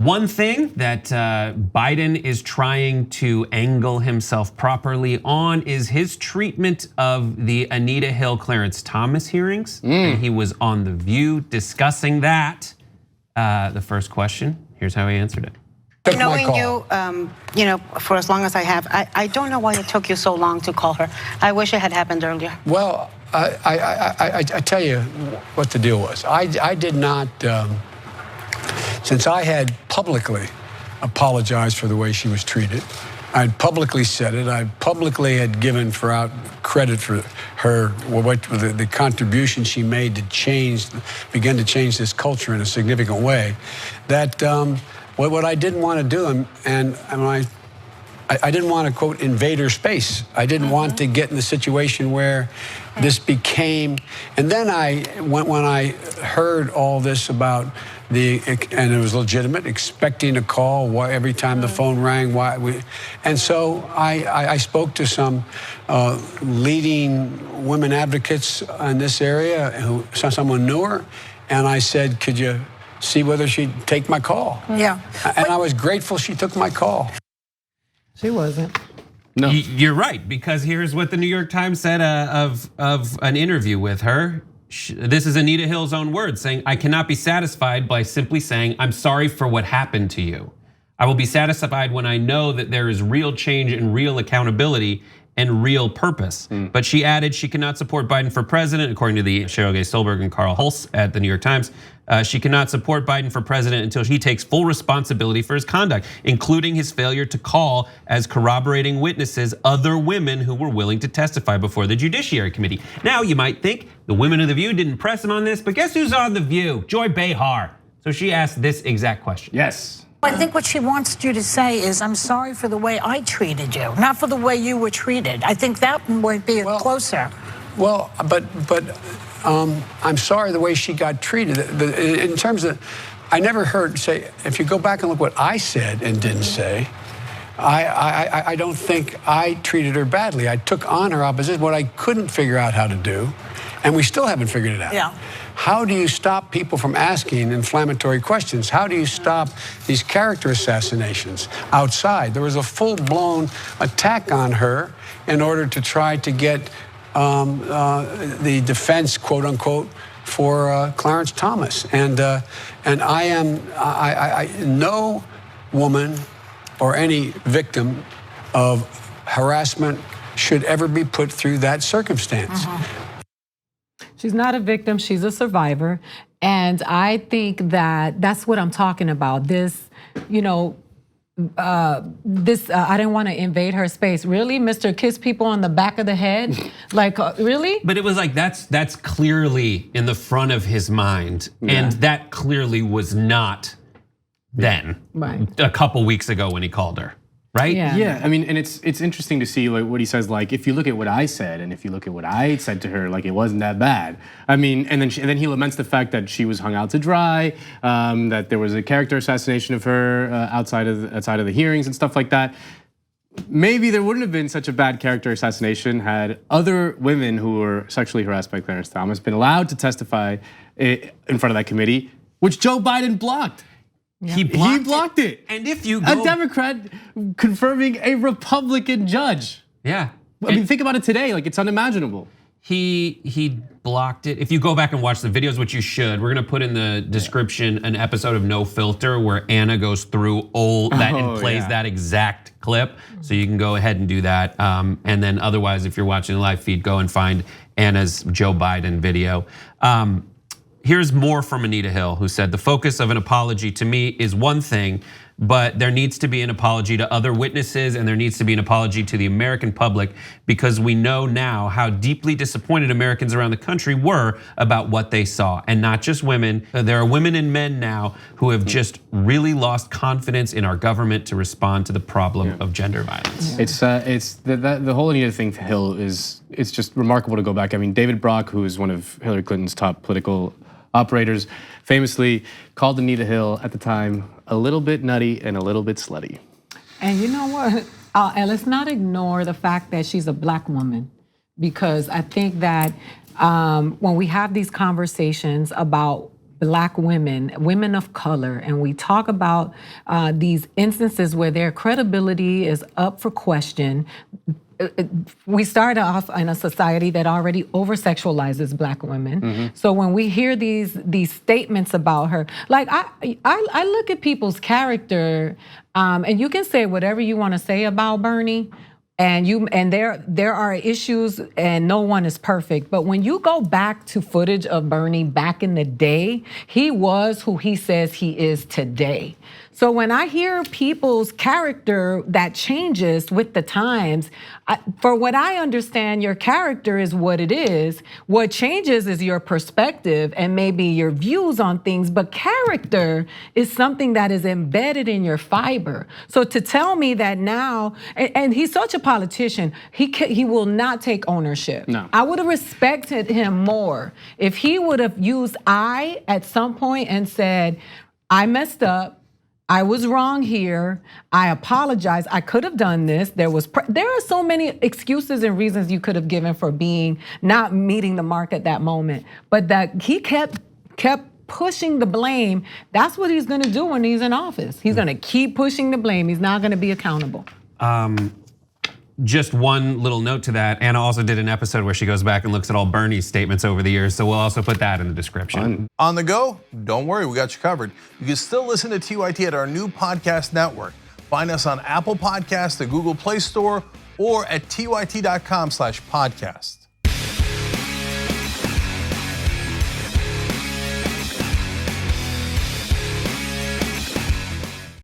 One thing that Biden is trying to angle himself properly on is his treatment of the Anita Hill, Clarence Thomas hearings. And he was on The View discussing that. The first question, here's how he answered it. Knowing you, for as long as I have, I don't know why it took you so long to call her. I wish it had happened earlier. Well, I tell you what the deal was. I did not, since I had publicly apologized for the way she was treated, I'd publicly said it. I publicly had given out credit for her, the contribution she made to begin to change this culture in a significant way. That what I didn't want to do, and I didn't want to quote invade her space. I didn't want to get in the situation where this became. And then when I heard all this about and it was legitimate, expecting a call every time the phone rang. And so I spoke to some leading women advocates in this area someone knew her, and I said, could you see whether she'd take my call? Yeah. And I was grateful she took my call. She wasn't. No. You're right, because here's what the New York Times said of an interview with her. This is Anita Hill's own words, saying, I cannot be satisfied by simply saying, I'm sorry for what happened to you. I will be satisfied when I know that there is real change and real accountability and real purpose. But she added she cannot support Biden for president, according to the Cheryl Gay Stolberg and Carl Hulse at the New York Times. She cannot support Biden for president until he takes full responsibility for his conduct, including his failure to call as corroborating witnesses other women who were willing to testify before the Judiciary Committee. Now you might think the women of The View didn't press him on this, but guess who's on The View? Joy Behar. So she asked this exact question. Yes. I think what she wants you to say is, I'm sorry for the way I treated you, not for the way you were treated. I think that might be closer. Well, but I'm sorry the way she got treated. In terms of, I never heard say, if you go back and look what I said and didn't say, I don't think I treated her badly. I took on her opposition, what I couldn't figure out how to do, and we still haven't figured it out. Yeah. How do you stop people from asking inflammatory questions? How do you stop these character assassinations outside? There was a full-blown attack on her in order to try to get the defense, quote unquote, for Clarence Thomas. And no woman or any victim of harassment should ever be put through that circumstance. She's not a victim, she's a survivor. And I think that that's what I'm talking about. This, I didn't want to invade her space. Really, Mr. Kiss people on the back of the head? Like, really? But it was like, that's clearly in the front of his mind. And that clearly was not then, a couple weeks ago when he called her. Right? Yeah, I mean, and it's interesting to see like what he says. Like, if you look at what I said, and if you look at what I said to her, like it wasn't that bad. I mean, and then he laments the fact that she was hung out to dry, that there was a character assassination of her outside of the hearings and stuff like that. Maybe there wouldn't have been such a bad character assassination had other women who were sexually harassed by Clarence Thomas been allowed to testify in front of that committee, which Joe Biden blocked. He blocked it. And if you go, a Democrat confirming a Republican judge. Yeah. I mean, think about it today, like it's unimaginable. He blocked it. If you go back and watch the videos, which you should, we're gonna put in the description an episode of No Filter where Anna goes through all that and plays that exact clip. So you can go ahead and do that. And then otherwise, if you're watching the live feed, go and find Anna's Joe Biden video. Here's more from Anita Hill, who said, the focus of an apology to me is one thing, but there needs to be an apology to other witnesses and there needs to be an apology to the American public because we know now how deeply disappointed Americans around the country were about what they saw. And not just women, there are women and men now who have just really lost confidence in our government to respond to the problem of gender violence. It's the whole Anita thing to Hill it's just remarkable to go back. I mean, David Brock, who is one of Hillary Clinton's top political operators, famously called Anita Hill at the time a little bit nutty and a little bit slutty. And you know what? And let's not ignore the fact that she's a black woman, because I think that when we have these conversations about Black women, women of color, and we talk about these instances where their credibility is up for question, we start off in a society that already over-sexualizes Black women. So when we hear these statements about her, like I look at people's character, and you can say whatever you want to say about Bernie, and there are issues, and no one is perfect. But when you go back to footage of Bernie back in the day, he was who he says he is today. So when I hear people's character that changes with the times, for what I understand, your character is what it is. What changes is your perspective and maybe your views on things, but character is something that is embedded in your fiber. So to tell me that now, and he's such a politician, he will not take ownership. No. I would have respected him more if he would have used I at some point and said, I messed up. I was wrong here. I apologize. I could have done this. There are so many excuses and reasons you could have given for not meeting the mark at that moment. But that he kept pushing the blame. That's what he's going to do when he's in office. He's going to keep pushing the blame. He's not going to be accountable. Just one little note to that. Anna also did an episode where she goes back and looks at all Bernie's statements over the years. So we'll also put that in the description. On the go? Don't worry, we got you covered. You can still listen to TYT at our new podcast network. Find us on Apple Podcasts, the Google Play Store, or at tyt.com/podcast.